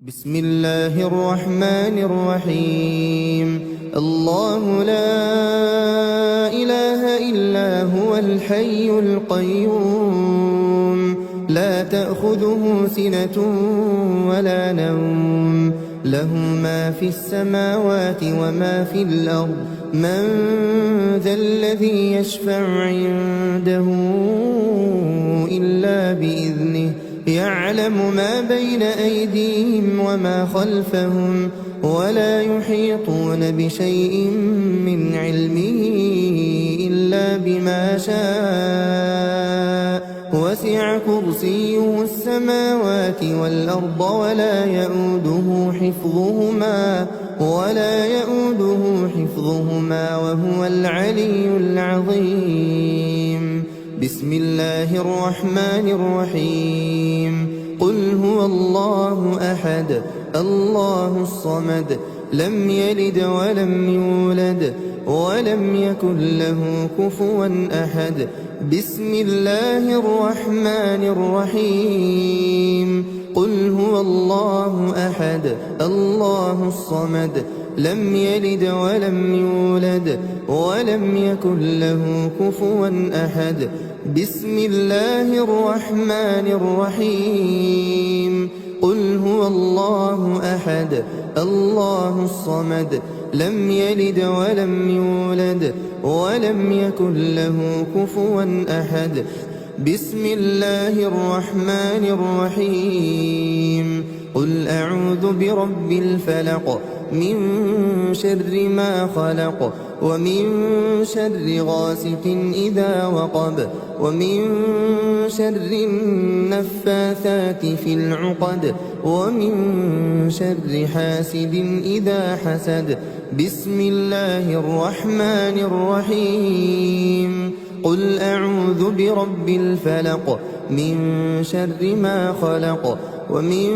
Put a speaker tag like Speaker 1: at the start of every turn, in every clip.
Speaker 1: بسم الله الرحمن الرحيم الله لا إله إلا هو الحي القيوم لا تأخذه سنة ولا نوم له ما في السماوات وما في الأرض من ذا الذي يشفع عنده إلا بإذنه يعلم ما بين أيديهم وما خلفهم ولا يحيطون بشيء من علمه إلا بما شاء وسع كرسيه السماوات والأرض ولا يؤوده حفظهما وهو العلي العظيم بسم الله الرحمن الرحيم قل هو الله أحد الله الصمد لم يلد ولم يولد ولم يكن له كفوا أحد بسم الله الرحمن الرحيم قل هو الله أحد الله الصمد لم يلد ولم يولد ولم يكن له كفوا أحد بسم الله الرحمن الرحيم قل هو الله أحد الله الصمد لم يلد ولم يولد ولم يكن له كفوا أحد بسم الله الرحمن الرحيم قل أعوذ برب الفلق من شر ما خلق ومن شر غاسق إذا وقب ومن شر النفاثات في العقد ومن شر حاسد إذا حسد بسم الله الرحمن الرحيم قل أعوذ برب الفلق من شر ما خلق ومن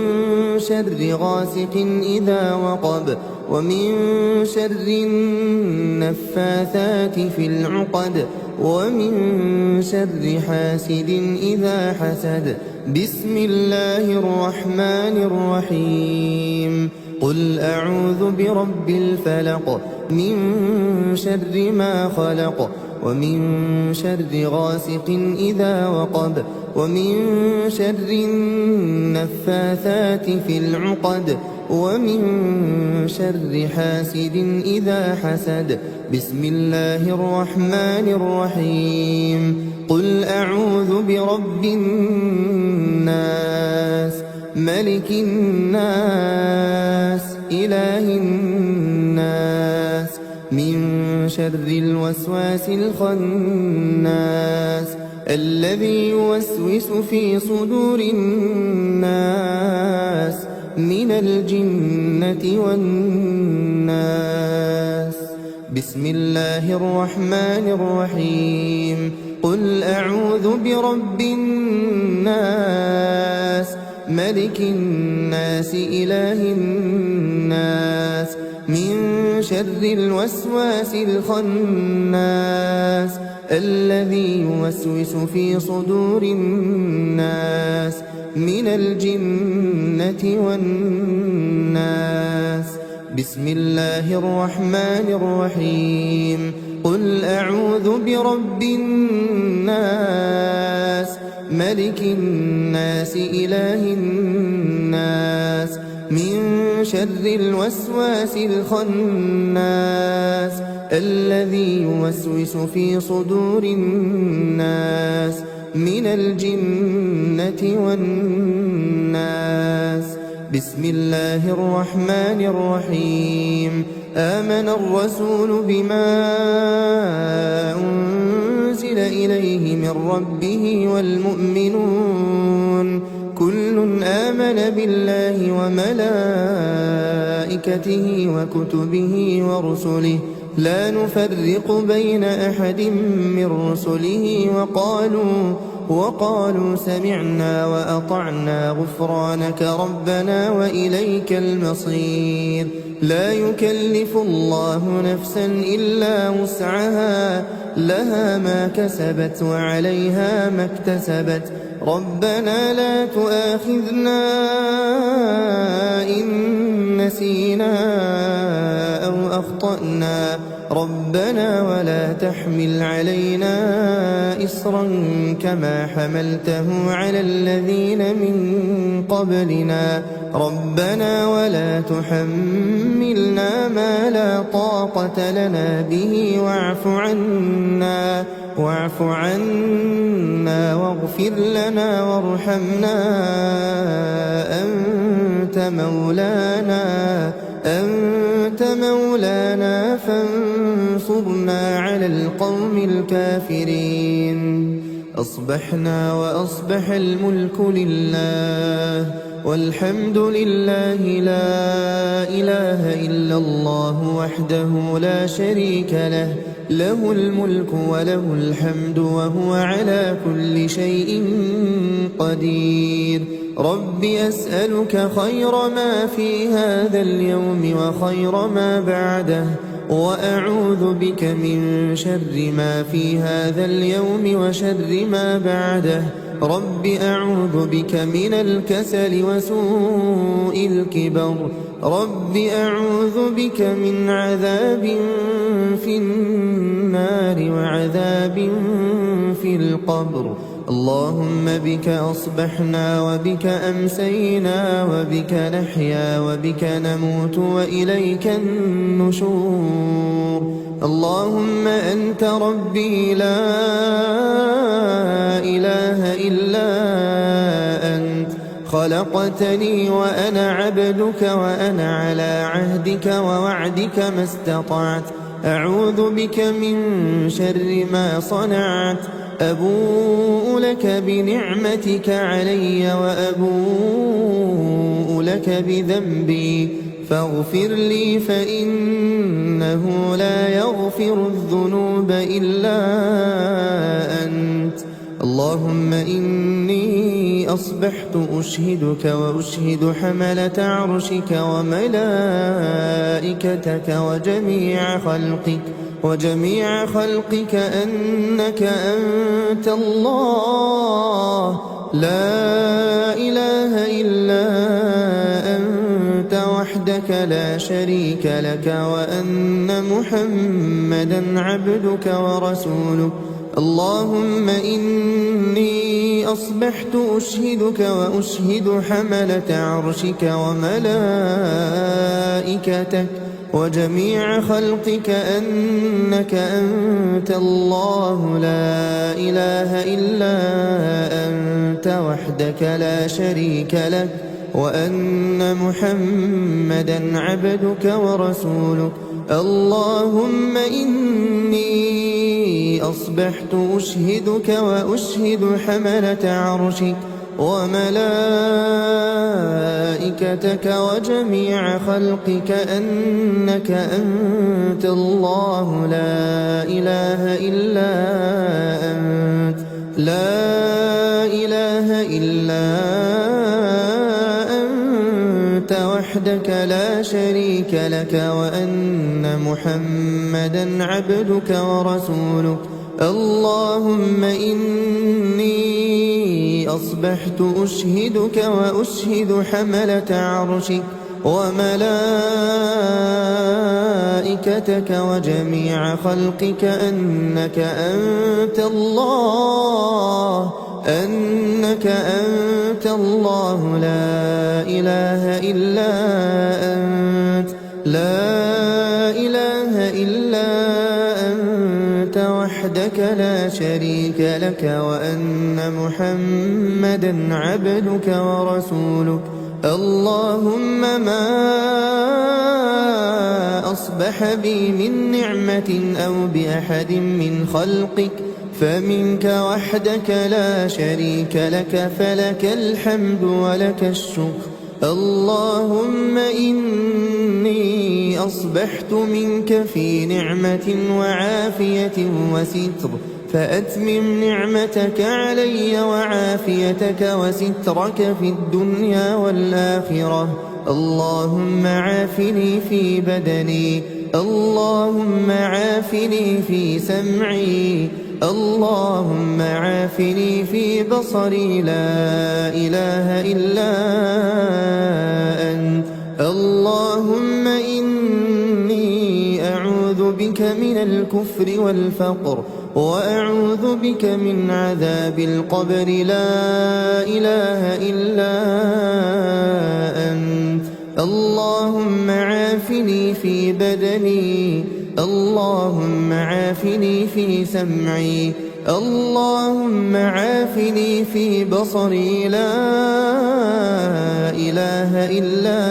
Speaker 1: شر غاسق إذا وقب ومن شر النفاثات في العقد ومن شر حاسد إذا حسد بسم الله الرحمن الرحيم قل أعوذ برب الفلق من شر ما خلق ومن شر غاسق إذا وقب ومن شر النفاثات في العقد ومن شر حاسد إذا حسد بسم الله الرحمن الرحيم قل أعوذ برب الناس ملك الناس إله الناس من شر الوسواس الخناس الذي يوسوس في صدور الناس من الجنة والناس بسم الله الرحمن الرحيم قل أعوذ برب الناس ملك الناس إله الناس من شر الوسواس الخناس الذي يوسوس في صدور الناس من الجنة والناس بسم الله الرحمن الرحيم قل أعوذ برب الناس ملك الناس إله الناس من شر الوسواس الخناس الذي يوسوس في صدور الناس من الجنة والناس بسم الله الرحمن الرحيم آمن الرسول بما أنزل إليه من ربه والمؤمنون كل آمن بالله وملائكته وكتبه ورسله لا نفرق بين أحد من رسله وقالوا سمعنا وأطعنا غفرانك ربنا وإليك المصير لا يكلف الله نفسا إلا وسعها لها ما كسبت وعليها ما اكتسبت ربنا لا تؤاخذنا إن أخطأنا ربنا ولا تحمل علينا إصرا كما حملته على الذين من قبلنا ربنا ولا تحملنا ما لا طاقة لنا به واعف عنا واغفر لنا وارحمنا أنت مولانا فانصرنا على القوم الكافرين. أصبحنا وأصبح الملك لله والحمد لله لا إله إلا الله وحده لا شريك له له الملك وله الحمد وهو على كل شيء قدير. رب أسألك خير ما في هذا اليوم وخير ما بعده وأعوذ بك من شر ما في هذا اليوم وشر ما بعده. رب أعوذ بك من الكسل وسوء الكبر. رب أعوذ بك من عذاب في النار وعذاب في القبر. اللهم بك أصبحنا وبك أمسينا وبك نحيا وبك نموت وإليك النشور. اللهم أنت ربي لا إله إلا أنت خلقتني وأنا عبدك وأنا على عهدك ووعدك ما استطعت. أعوذ بك من شر ما صنعت. أبوء لك بنعمتك علي وأبوء لك بذنبي فاغفر لي فإنه لا يغفر الذنوب إلا أنت. اللهم إني أصبحت أشهدك وأشهد حملة عرشك وملائكتك وجميع خلقك أنك أنت الله لا إله إلا أنت وحدك لا شريك لك وأن محمدا عبدك ورسولك. اللهم إني أصبحت أشهدك وأشهد حملة عرشك وملائكتك وجميع خلقك أنك أنت الله لا إله إلا أنت وحدك لا شريك لك وأن محمدا عبدك ورسولك. اللهم إني أصبحت أشهدك وأشهد حملة عرشك وملائكتك وجميع خلقك أنك أنت الله لا إله إلا أنت وحدك لا شريك لك وأن محمدا عبدك ورسولك. اللهم إني أصبحت أشهدك وأشهد حملة عرشك وملائكتك وجميع خلقك أنك أنت الله لا إله إلا أنت وحدك لا شريك لك وأن محمدا عبدك ورسولك. اللهم ما أصبح بي من نعمة أو بأحد من خلقك فمنك وحدك لا شريك لك فلك الحمد ولك الشكر. اللهم إني أصبحت منك في نعمة وعافية وستر فأتمم نعمتك علي وعافيتك وسترك في الدنيا والآخرة. اللهم عافني في بدني، اللهم عافني في سمعي، اللهم عافني في بصري، لا إله إلا أنت. اللهم إني بك من الكفر والفقر وأعوذ بك من عذاب القبر لا إله إلا أنت اللهم عافني في بدني اللهم عافني في سمعي اللهم عافني في بصري لا إله إلا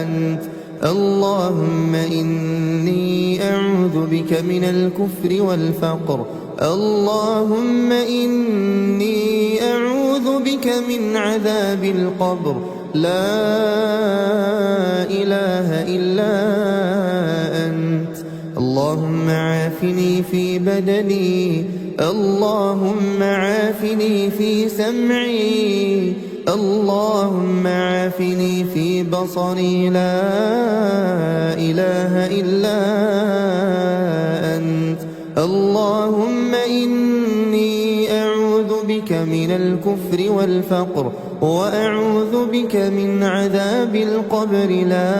Speaker 1: أنت اللهم إني أعوذ بك من الكفر والفقر اللهم إني أعوذ بك من عذاب القبر لا إله إلا أنت اللهم عافني في بدني اللهم عافني في سمعي اللهم عافني في بصري لا إله إلا أنت اللهم إني أعوذ بك من الكفر والفقر وأعوذ بك من عذاب القبر لا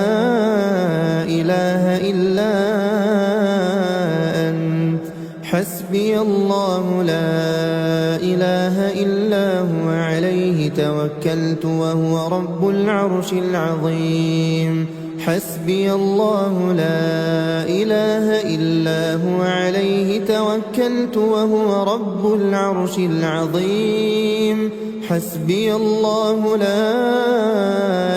Speaker 1: إله إلا أنت حسبي الله لا إله إلا هو عليه توكلت وهو رب العرش العظيم حسبي الله لا إله إلا هو عليه توكلت وهو رب العرش العظيم حسبي الله لا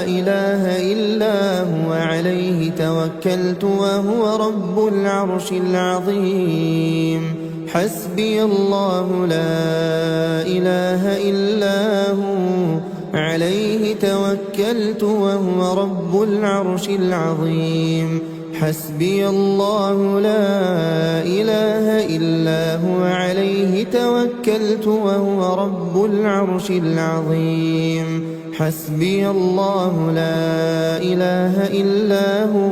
Speaker 1: إله إلا هو عليه توكلت وهو رب العرش العظيم حسبي الله لا إله إلا هو عليه توكلت وهو رب العرش العظيم حسبي الله لا إله إلا هو عليه توكلت وهو رب العرش العظيم حسبي الله لا إله إلا هو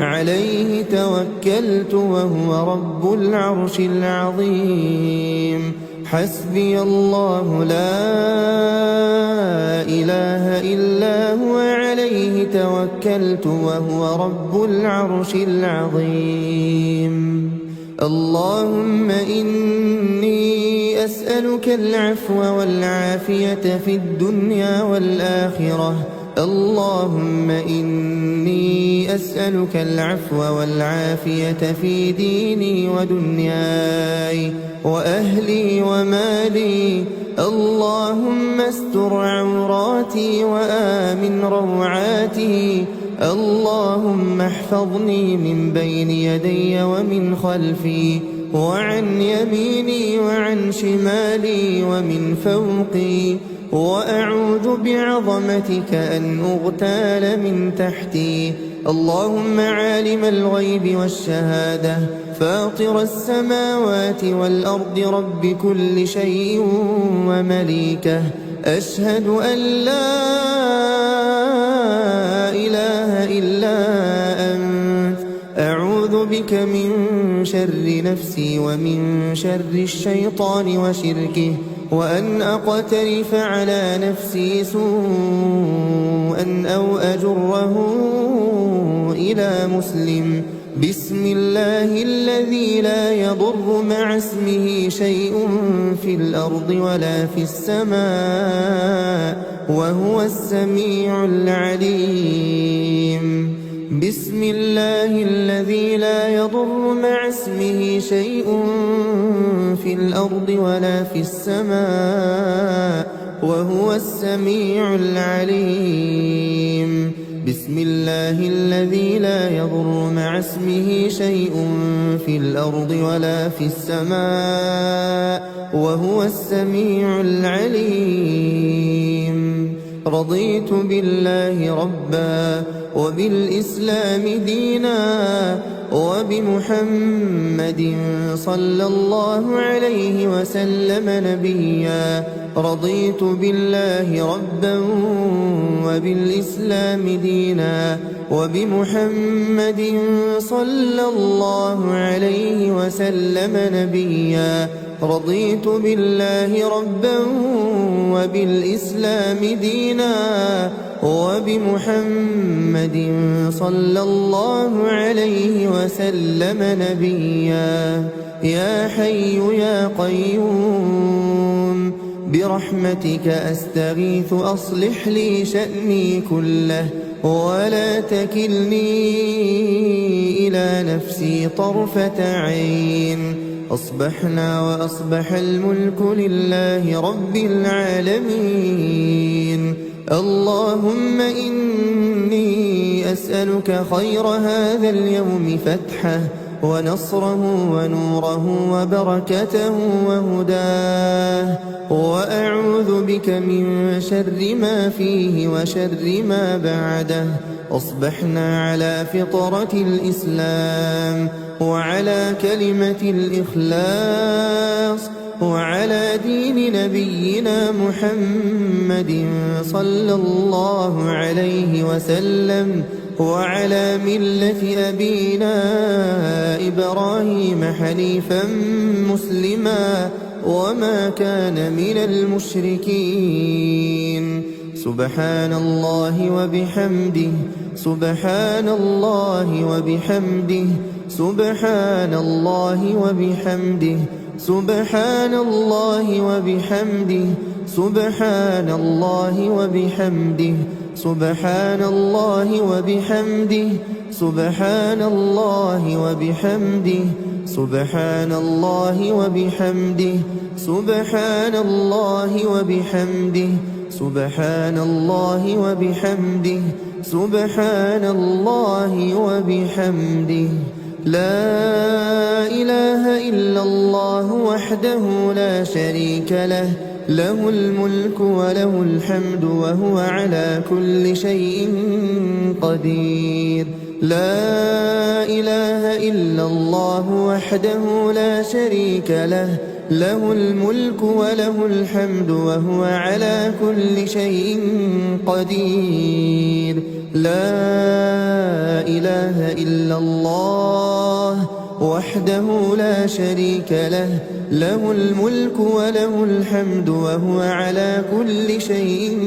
Speaker 1: عليه توكلت وهو رب العرش العظيم حسبي الله لا إله إلا هو عليه توكلت وهو رب العرش العظيم اللهم إني أسألك العفو والعافية في الدنيا والآخرة اللهم إني أسألك العفو والعافية في ديني ودنياي وأهلي ومالي اللهم استر عوراتي وآمن روعاتي اللهم احفظني من بين يدي ومن خلفي وعن يميني وعن شمالي ومن فوقي وأعوذ بعظمتك أن أغتال من تحتي اللهم عالم الغيب والشهادة فاطر السماوات والأرض رب كل شيء ومليكه أشهد أن لا إله إلا أنت أعوذ بك من شر نفسي ومن شر الشيطان وشركه وأن أقترف على نفسي سوءا أو أجره إلى مسلم بسم الله الذي لا يضر مع اسمه شيء في الأرض ولا في السماء وهو السميع العليم بسم الله الذي لا يضر مع اسمه شيء في الأرض ولا في السماء وهو السميع العليم بسم الله الذي لا يضر مع اسمه شيء في الأرض ولا في السماء وهو السميع العليم رضيت بالله ربا وبالإسلام دينا وبمحمد صلى الله عليه وسلم نبيا رضيت بالله ربا وبالإسلام دينا وبمحمد صلى الله عليه وسلم نبيا رضيت بالله ربا وبالإسلام دينا وبمحمد صلى الله عليه وسلم نبيا. يا حي يا قيوم برحمتك أستغيث أصلح لي شأني كله ولا تكلني إلى نفسي طرفة عين. أصبحنا وأصبح الملك لله رب العالمين. اللهم إني أسألك خير هذا اليوم فتحه ونصره ونوره وبركته وهداه، وأعوذ بك من شر ما فيه وشر ما بعده. أصبحنا على فطرة الإسلام وعلى كلمة الإخلاص وعلى دين نبينا محمد صلى الله عليه وسلم وعلى ملة أبينا إبراهيم حنيفا مسلما وما كان من المشركين. سبحان الله وبحمده سبحان الله وبحمده سبحان الله وبحمده سبحان الله وبحمده سبحان الله وبحمده سبحان الله وبحمده سبحان الله وبحمده سبحان الله وبحمده سبحان الله وبحمده سبحان الله وبحمده سبحان الله وبحمده. لا إله إلا الله وحده لا شريك له، له الملك وله الحمد وهو على كل شيء قدير. لا إله إلا الله وحده لا شريك له، له الملك وله الحمد وهو على كل شيء قدير. لا إله إلا الله وحده لا شريك له، له الملك وله الحمد وهو على كل شيء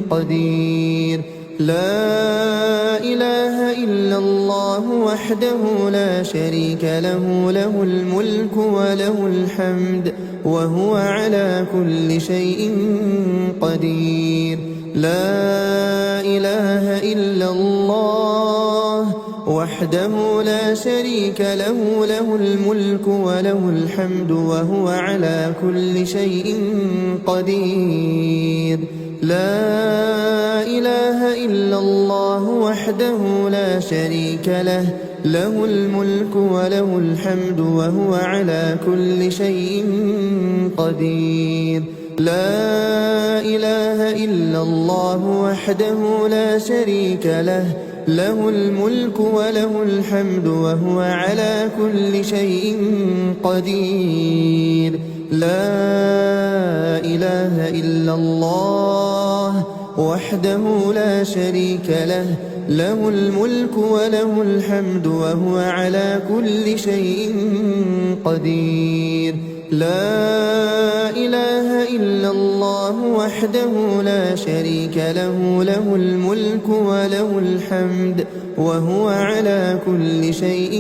Speaker 1: قدير. لا إله إلا الله وحده لا شريك له، له الملك وله الحمد وهو على كل شيء قدير. لا إله إلا الله وحده لا شريك له، له الملك وله الحمد وهو على كل شيء قدير. لا إله إلا الله وحده لا شريك له، له الملك وله الحمد وهو على كل شيء قدير. لا إله إلا الله وحده لا شريك له، له الملك وله الحمد وهو على كل شيء قدير. لا إله إلا الله وحده لا شريك له، له الملك وله الحمد وهو على كل شيء قدير. لا إله إلا الله وحده لا شريك له، له الملك وله الحمد وهو على كل شيء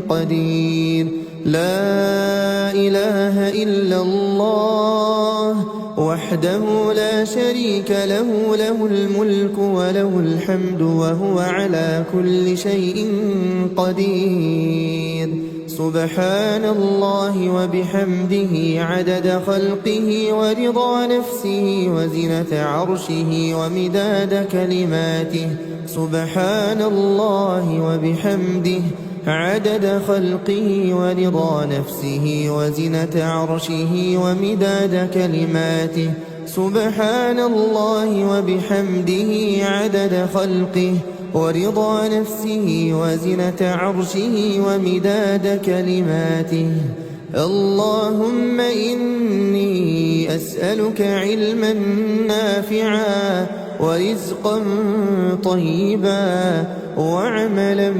Speaker 1: قدير. لا إله إلا الله وحده لا شريك له، له الملك وله الحمد وهو على كل شيء قدير. سبحان الله وبحمده عدد خلقه ورضا نفسه وزنة عرشه ومداد كلماته. سبحان الله وبحمده عدد خلقه ورضا نفسه وزنة عرشه ومداد كلماته. سبحان الله وبحمده عدد خلقه ورضا نفسه وزنة عرشه ومداد كلماته. اللهم إني أسألك علما نافعا ورزقا طيبا وعملا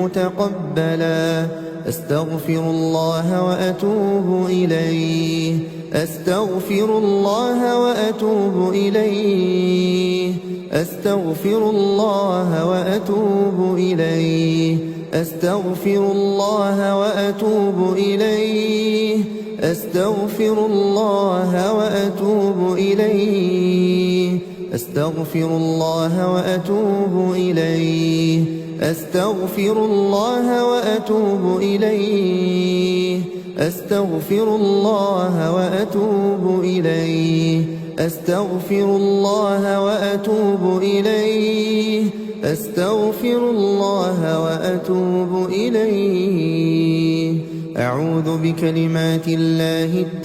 Speaker 1: متقبلا. أستغفر الله وأتوب إليه، أستغفر الله وأتوب إليه، أستغفر الله وأتوب إليه أستغفر الله وأتوب إليه أستغفر الله وأتوب إليه أستغفر الله وأتوب إليه أستغفر الله وأتوب إليه أستغفر الله وأتوب إليه أستغفر الله وأتوب إليه أستغفر الله وأتوب إليه أعوذ بكلمات الله التامات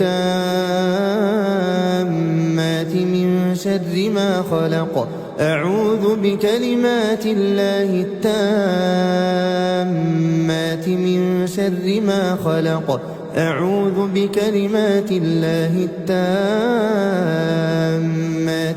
Speaker 1: من شر ما خلق أعوذ بكلمات الله التامات من شر ما خلق أعوذ بكلمات الله التامات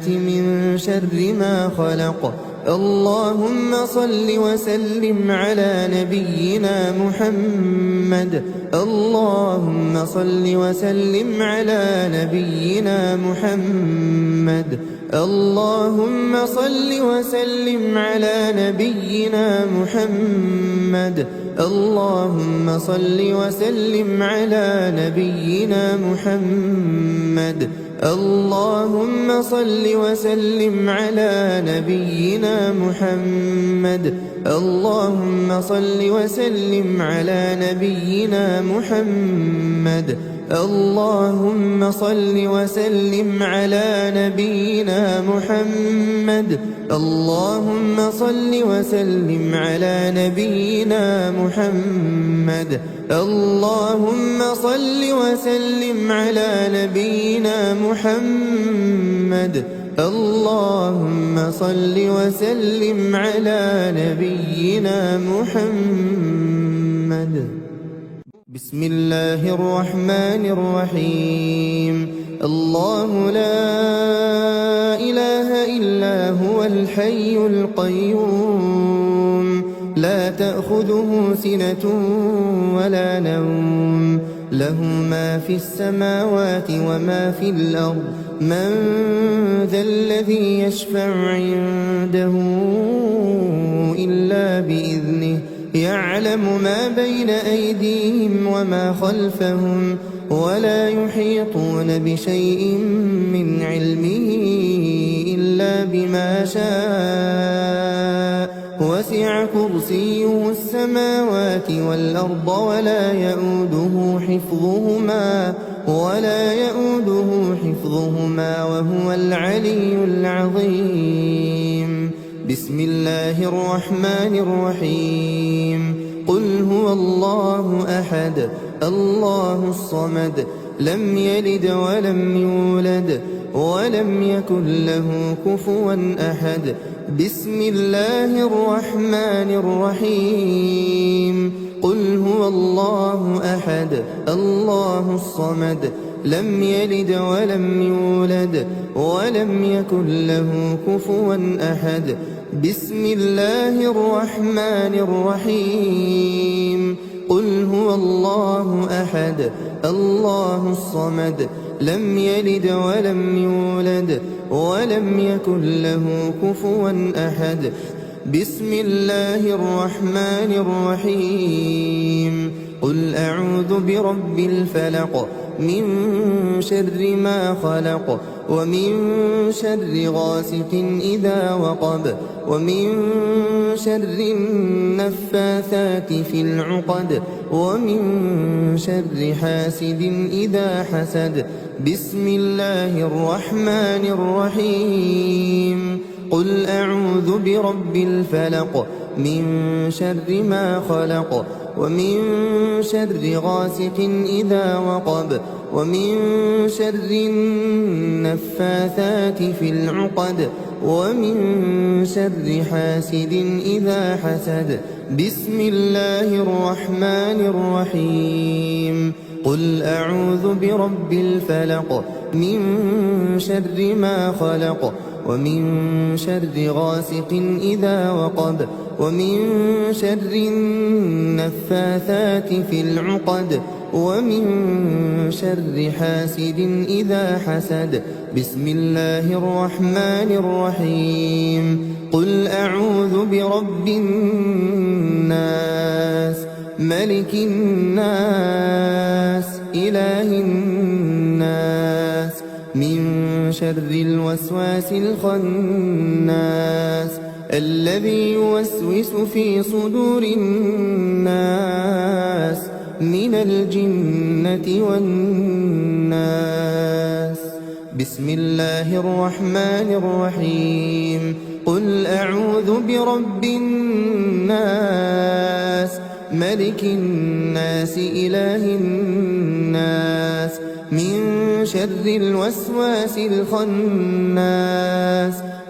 Speaker 1: من شر ما خلق اللهم صل وسلم على نبينا محمد اللهم صل وسلم على نبينا محمد اللهم صل وسلم على نبينا محمد اللهم صل وسلم على نبينا محمد اللهم صل وسلم على نبينا محمد اللهم صل وسلم على نبينا محمد اللهم صل وسلم على نبينا محمد اللهم صل وسلم على نبينا محمد اللهم صل وسلم على نبينا محمد اللهم صل وسلم على نبينا محمد بسم الله الرحمن الرحيم الله لا إله إلا هو الحي القيوم لا تأخذه سنة ولا نوم له ما في السماوات وما في الأرض من ذا الذي يشفع عنده إلا بإذنه يعلم ما بين أيديهم وما خلفهم ولا يحيطون بشيء من علمه إلا بما شاء وسع كرسيه السماوات والأرض ولا يؤوده حفظهما وهو العلي العظيم بسم الله الرحمن الرحيم قل هو الله أحد الله الصمد لم يلد ولم يولد ولم يكن له كفوا أحد بسم الله الرحمن الرحيم قل هو الله أحد الله الصمد لم يلد ولم يولد ولم يكن له كفوا أحد بسم الله الرحمن الرحيم قل هو الله أحد الله الصمد لم يلد ولم يولد ولم يكن له كفوا أحد بسم الله الرحمن الرحيم قل أعوذ برب الفلق من شر ما خلق ومن شر غاسق إذا وقب ومن شر النفاثات في العقد ومن شر حاسد إذا حسد بسم الله الرحمن الرحيم قل أعوذ برب الفلق من شر ما خلق ومن شر غاسق إذا وقب ومن شر النفاثات في العقد ومن شر حاسد إذا حسد بسم الله الرحمن الرحيم قل أعوذ برب الفلق من شر ما خلق ومن شر غاسق إذا وقب ومن شر النفاثات في العقد ومن شر حاسد إذا حسد. بسم الله الرحمن الرحيم. قل أعوذ برب الناس ملك الناس إله الناس من شر الوسواس الخناس الذي يوسوس في صدور الناس من الجنة والناس. بسم الله الرحمن الرحيم. قل أعوذ برب الناس ملك الناس إله الناس من شر الوسواس الخناس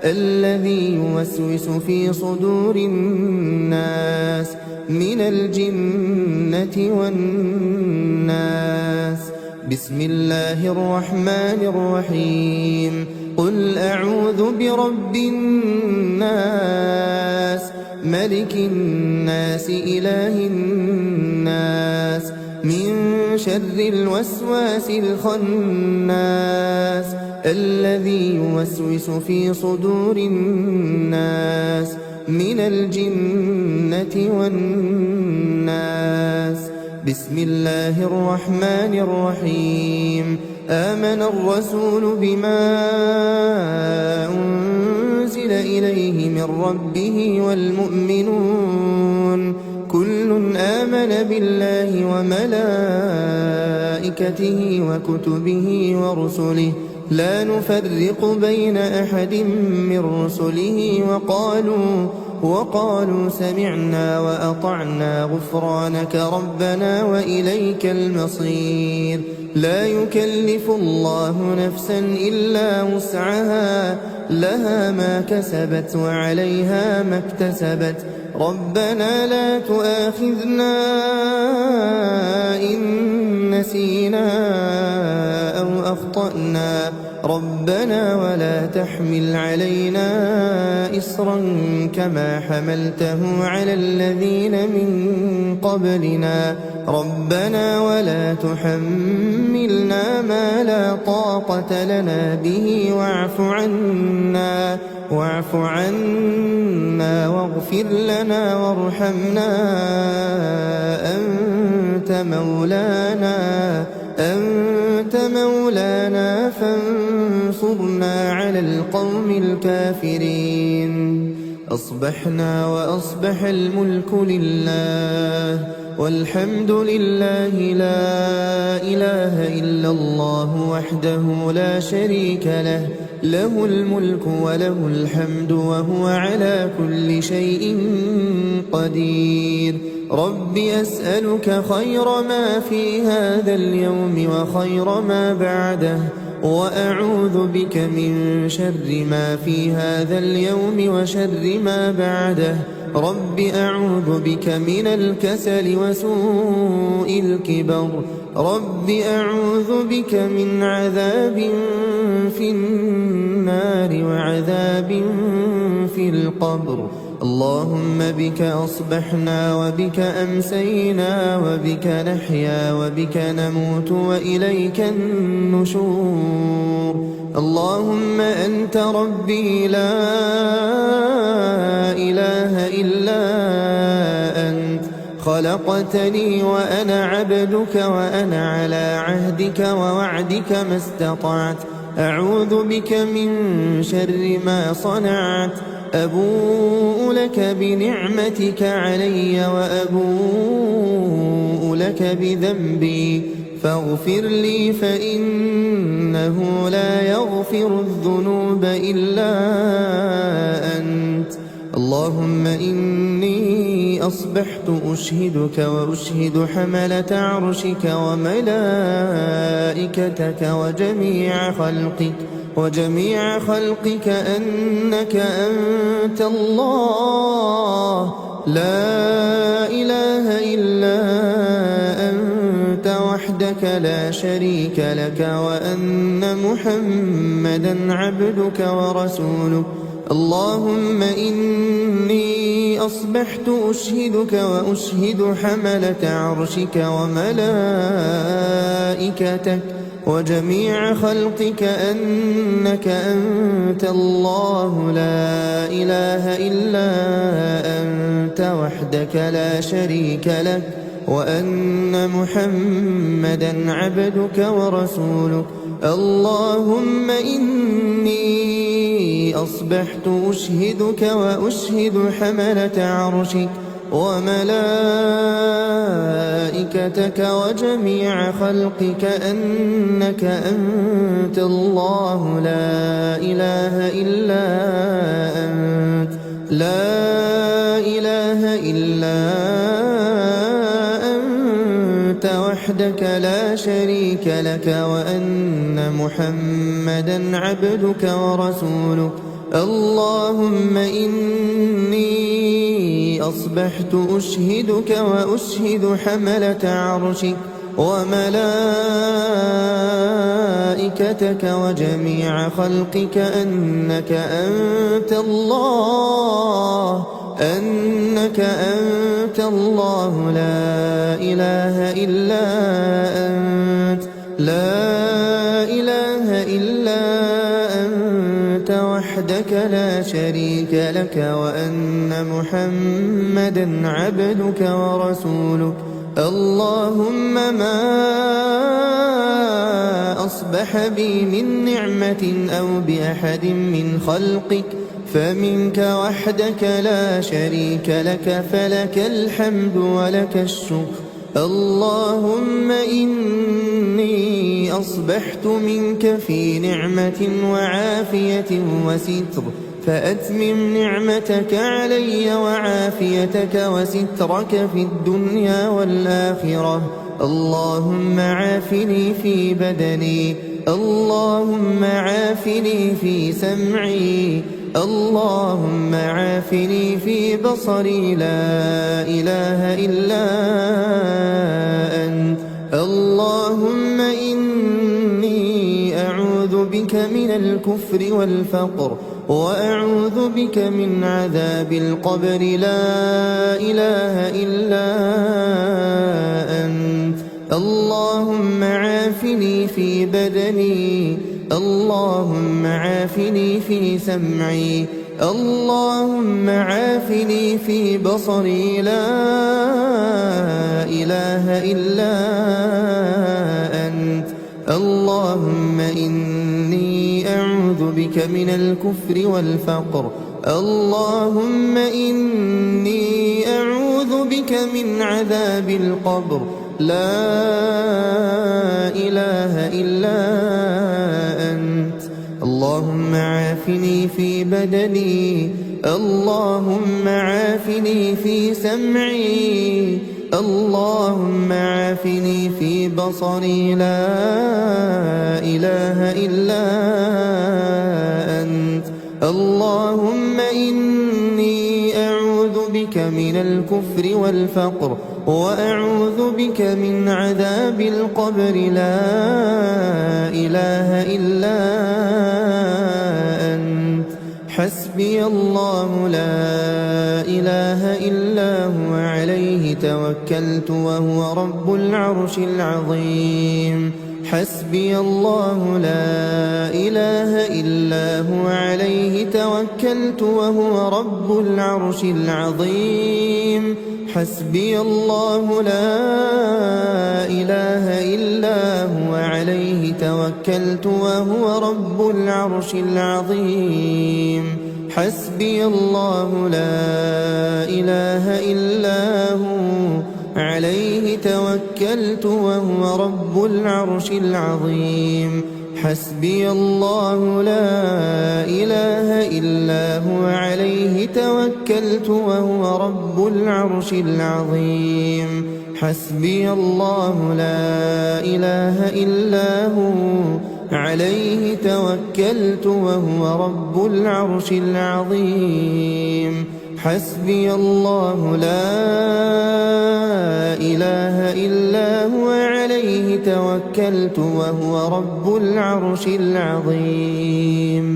Speaker 1: الذي يوسوس في صدور الناس من الجنة والناس. بسم الله الرحمن الرحيم. قل أعوذ برب الناس ملك الناس إله الناس من شر الوسواس الخناس الذي يوسوس في صدور الناس من الجنة والناس. بسم الله الرحمن الرحيم. آمن الرسول بما أنزل إليه من ربه والمؤمنون كل آمن بالله وملائكته وكتبه ورسله لا نفرق بين أحد من رسله وقالوا سمعنا وأطعنا غفرانك ربنا وإليك المصير. لا يكلف الله نفسا إلا وسعها لها ما كسبت وعليها ما اكتسبت. ربنا لا تؤاخذنا إن نسينا أو أخطأنا ربنا ولا تحمل علينا إصرا كما حملته على الذين من قبلنا ربنا ولا تحملنا ما لا طاقة لنا به واعف عنا واغفر لنا وارحمنا أنت مولانا فانصرنا على القوم الكافرين. أصبحنا وأصبح الملك لله والحمد لله لا إله إلا الله وحده لا شريك له له الملك وله الحمد وهو على كل شيء قدير. رب أسألك خير ما في هذا اليوم وخير ما بعده وأعوذ بك من شر ما في هذا اليوم وشر ما بعده. رب أعوذ بك من الكسل وسوء الكبر. رب أعوذ بك من عذاب في النار وعذاب في القبر. اللهم بك أصبحنا وبك أمسينا وبك نحيا وبك نموت وإليك النشور. اللهم أنت ربي لا إله إلا أنت خلقتني وأنا عبدك وأنا على عهدك ووعدك ما استطعت. أعوذ بك من شر ما صنعت. أبوء لك بنعمتك علي وأبوء لك بذنبي فاغفر لي فإنه لا يغفر الذنوب إلا أنت. اللهم إني أصبحت أشهدك وأشهد حملة عرشك وملائكتك وجميع خلقك أنك أنت الله لا إله إلا أنت وحدك لا شريك لك وأن محمدا عبدك ورسولك. اللهم إني أصبحت أشهدك وأشهد حملة عرشك وملائكتك وجميع خلقك أنك أنت الله لا إله إلا أنت وحدك لا شريك لك وأن محمدًا عبدك ورسولك. اللهم إني أصبحت أشهدك وأشهد حملة عرشك وملائكتك وجميع خلقك أنك أنت الله لا إله إلا أنت لا إله إلا أنت وحدك لا شريك لك وأن محمدًا عبدك ورسولك. اللهم إني أصبحت أشهدك وأشهد حملة عرشك وملائكتك وجميع خلقك أنك أنت الله لا إله إلا أنت لا إله إلا أنت وحدك لا شريك لك وأن محمدًا عبدك ورسولك. اللهم ما أصبح بي من نعمة أو بأحد من خلقك فمنك وحدك لا شريك لك فلك الحمد ولك الشكر. اللهم إني أصبحت منك في نعمة وعافية وستر فأتمم نعمتك علي وعافيتك وسترك في الدنيا والآخرة. اللهم عافني في بدني اللهم عافني في سمعي اللهم عافني في بصري لا إله إلا أنت. اللهم إني أعوذ بك من الكفر والفقر وأعوذ بك من عذاب القبر لا إله إلا أنت. اللهم عافني في بدني اللهم عافني في سمعي اللهم عافني في بصري لا إله إلا أنت. اللهم إني أعوذ بك من الكفر والفقر اللهم إني أعوذ بك من عذاب القبر لا إله إلا أنت. اللهم عافني في بدني اللهم عافني في سمعي اللهم عافني في بصري لا إله إلا أنت. اللهم إني أعوذ بك من الكفر والفقر وأعوذ بك من عذاب القبر لا إله إلا أنت. حسبي الله لا إله إلا هو عليه توكلت وهو رب العرش العظيم. حسبي الله لا إله إلا هو عليه توكلت وهو رب العرش العظيم. حسبي الله لا إله إلا هو عليه توكلت وهو رب العرش العظيم. حسبي الله لا إله إلا هو عليه توكلت وهو رب العرش العظيم. حسبي الله لا إله إلا هو عليه توكلت وهو رب العرش العظيم. حسبي الله لا إله إلا هو عليه توكلت وهو رب العرش العظيم. حسبي الله لا إله إلا هو عليه توكلت وهو رب العرش العظيم.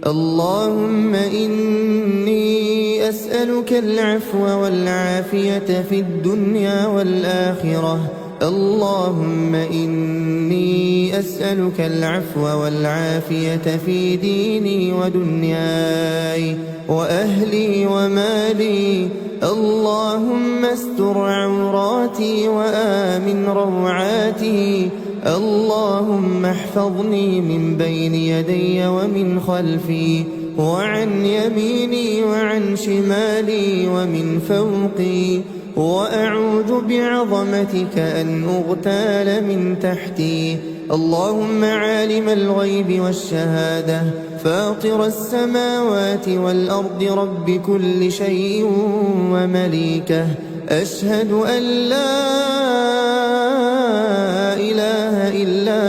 Speaker 1: اللهم إني أسألك العفو والعافية في الدنيا والآخرة. اللهم إني أسألك العفو والعافية في ديني ودنياي وأهلي ومالي. اللهم استر عوراتي وآمن روعاتي. اللهم احفظني من بين يدي ومن خلفي وعن يميني وعن شمالي ومن فوقي، وأعوذ بعظمتك أن أغتال من تحتي. اللهم عالم الغيب والشهادة فاطر السماوات والأرض رب كل شيء ومليكه، أشهد أن لا إله إلا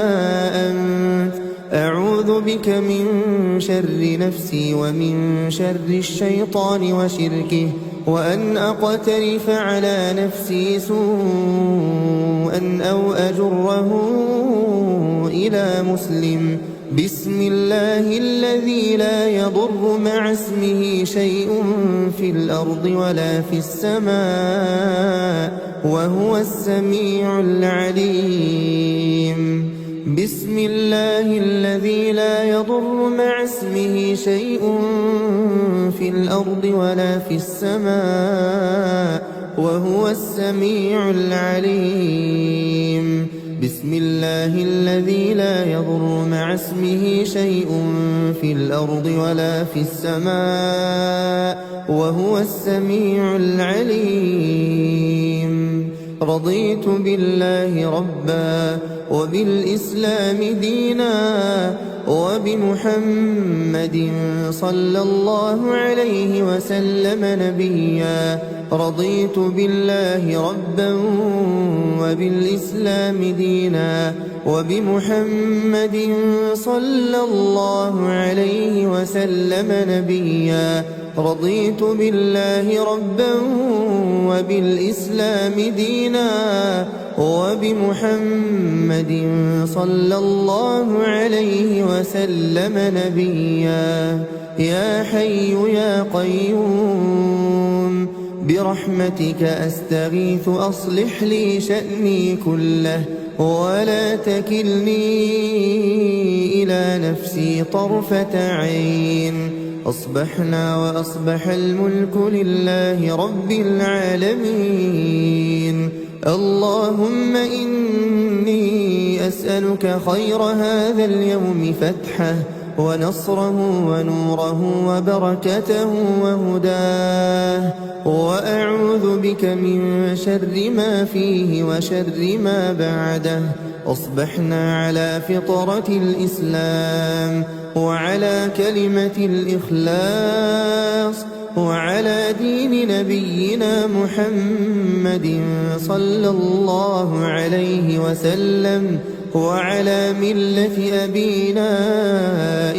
Speaker 1: أنت، أعوذ بك من شر نفسي ومن شر الشيطان وشركه، وأن أقترف على نفسي سوءا أو أجره إلى مسلم. بسم الله الذي لا يضر مع اسمه شيء في الأرض ولا في السماء وهو السميع العليم. بسم الله الذي لا يضر مع اسمه شيء في الأرض ولا في السماء وهو السميع العليم. بسم الله الذي لا يضر مع اسمه شيء في الأرض ولا في السماء وهو السميع العليم. رضيت بالله ربا وبالإسلام دينا وبمحمد صلى الله عليه وسلم نبيا. رضيت بالله ربا وبالإسلام دينا وبمحمد صلى الله عليه وسلم نبيا. رضيت بالله ربا وبالإسلام دينا وبمحمد صلى الله عليه وسلم نبيا. يا حي يا قيوم برحمتك أستغيث أصلح لي شأني كله ولا تكلني إلى نفسي طرفة عين. أصبحنا وأصبح الملك لله رب العالمين. اللهم إني أسألك خير هذا اليوم فتحه ونصره ونوره وبركته وهداه، وأعوذ بك من شر ما فيه وشر ما بعده. أصبحنا على فطرة الإسلام وعلى كلمة الإخلاص وعلى دين نبينا محمد صلى الله عليه وسلم وعلى ملة أبينا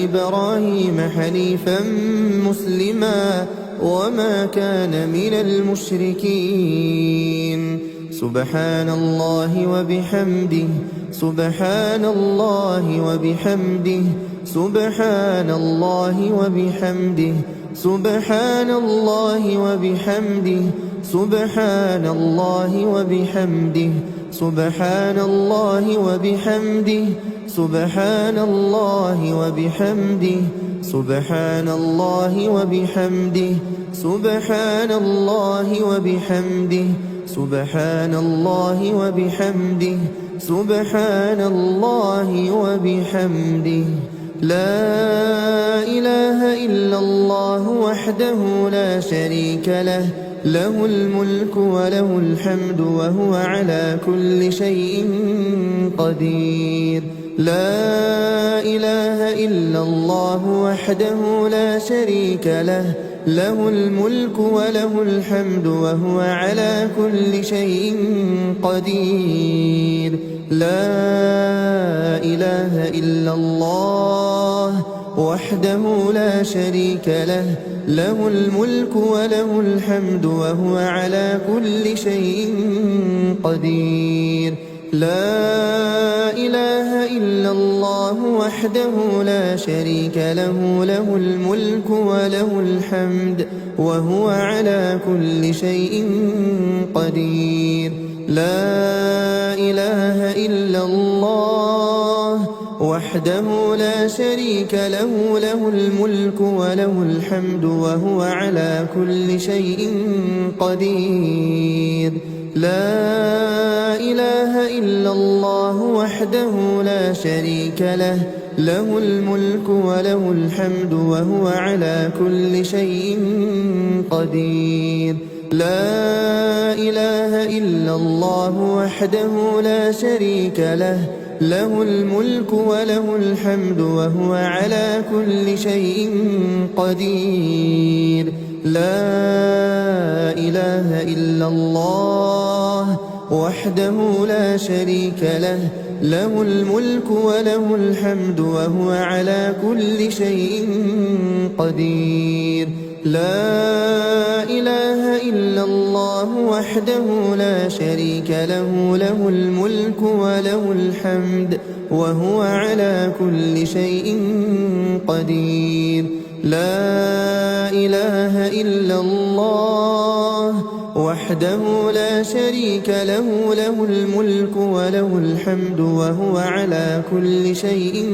Speaker 1: إبراهيم حنيفا مسلما وما كان من المشركين. سبحان الله وبحمده سبحان الله وبحمده سبحان الله وبحمده سبحان الله وبحمده سبحان الله وبحمده سبحان الله وبحمده سبحان الله وبحمده سبحان الله وبحمده سبحان الله وبحمده سبحان الله وبحمده سبحان الله وبحمده. لا إله إلا الله وحده لا شريك له، له الملك وله الحمد وهو على كل شيء قدير. لا إله إلا الله وحده لا شريك له، له الملك وله الحمد وهو على كل شيء قدير. لا إله إلا الله وحده لا شريك له، له الملك وله الحمد وهو على كل شيء قدير. لا إله إلا الله وحده لا شريك له له الملك وله الحمد وهو على كل شيء قدير لا إله إلا الله وحده لا شريك له له الملك وله الحمد وهو على كل شيء قدير لا إله إلا الله وحده لا شريك له له الملك وله الحمد وهو على كل شيء قدير لا إله إلا الله وحده لا شريك له له الملك وله الحمد وهو على كل شيء قدير لا إله إلا الله وحده لا شريك له له الملك وله الحمد وهو على كل شيء قدير لا إله إلا الله وحده لا شريك له له الملك وله الحمد وهو على كل شيء قدير لا إله إلا الله وحده لا شريك له له الملك وله الحمد وهو على كل شيء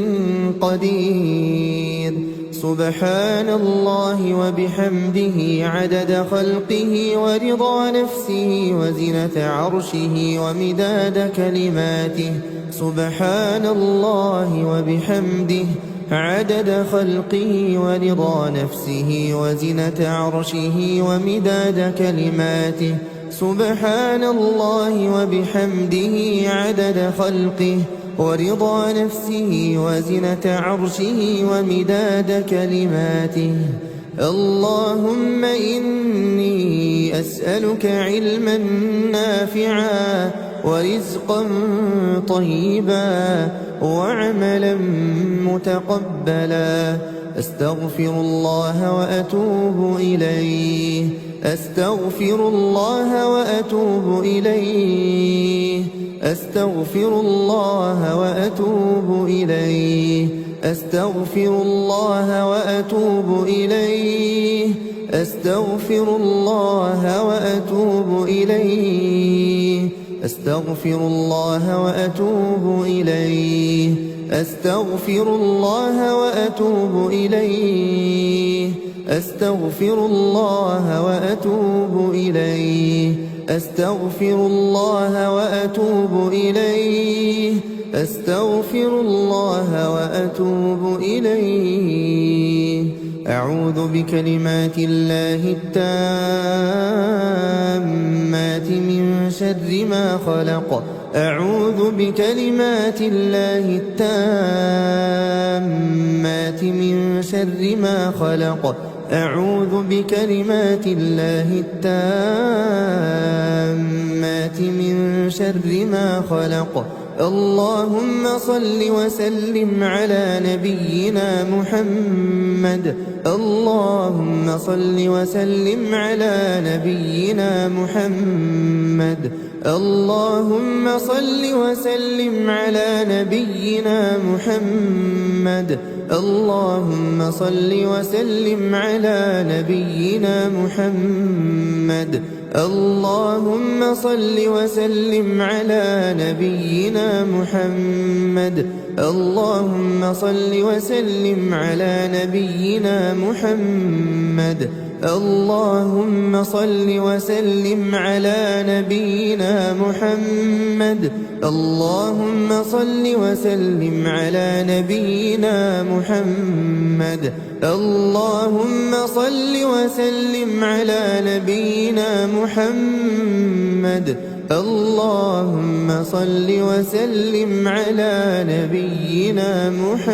Speaker 1: قدير سبحان الله وبحمده عدد خلقه ورضا نفسه وزنة عرشه ومداد كلماته سبحان الله وبحمده عدد خلقه ورضا نفسه وزنة عرشه ومداد كلماته سبحان الله وبحمده عدد خلقه ورضا نفسه وزنة عرشه ومداد كلماته اللهم إني أسألك علما نافعا ورزقا طيبا وعملا متقبلا أستغفر الله وأتوب إليه أستغفر الله وأتوب إليه أستغفر الله وأتوب إليه أستغفر الله وأتوب إليه أستغفر الله وأتوب إليه أستغفر الله وأتوب إليه أستغفر الله وأتوب إليه أستغفر الله وأتوب إليه أستغفر الله وأتوب إليه أستغفر الله وأتوب إليه أعوذ بكلمات الله التامات من شر ما خلق أعوذ بكلمات الله التامات من شر ما خلق أعوذ بكلمات الله التامات من شر ما خلق اللهم صل وسلم على نبينا محمد اللهم صل وسلم على نبينا محمد اللهم صل وسلم على نبينا محمد اللهم صل وسلم على نبينا محمد اللهم صل وسلم على نبينا محمد اللهم صل وسلم على نبينا محمد اللهم صل وسلم على نبينا محمد اللهم صل وسلم على نبينا محمد اللهم صل وسلم على نبينا محمد اللهم صل وسلم على نبينا محمد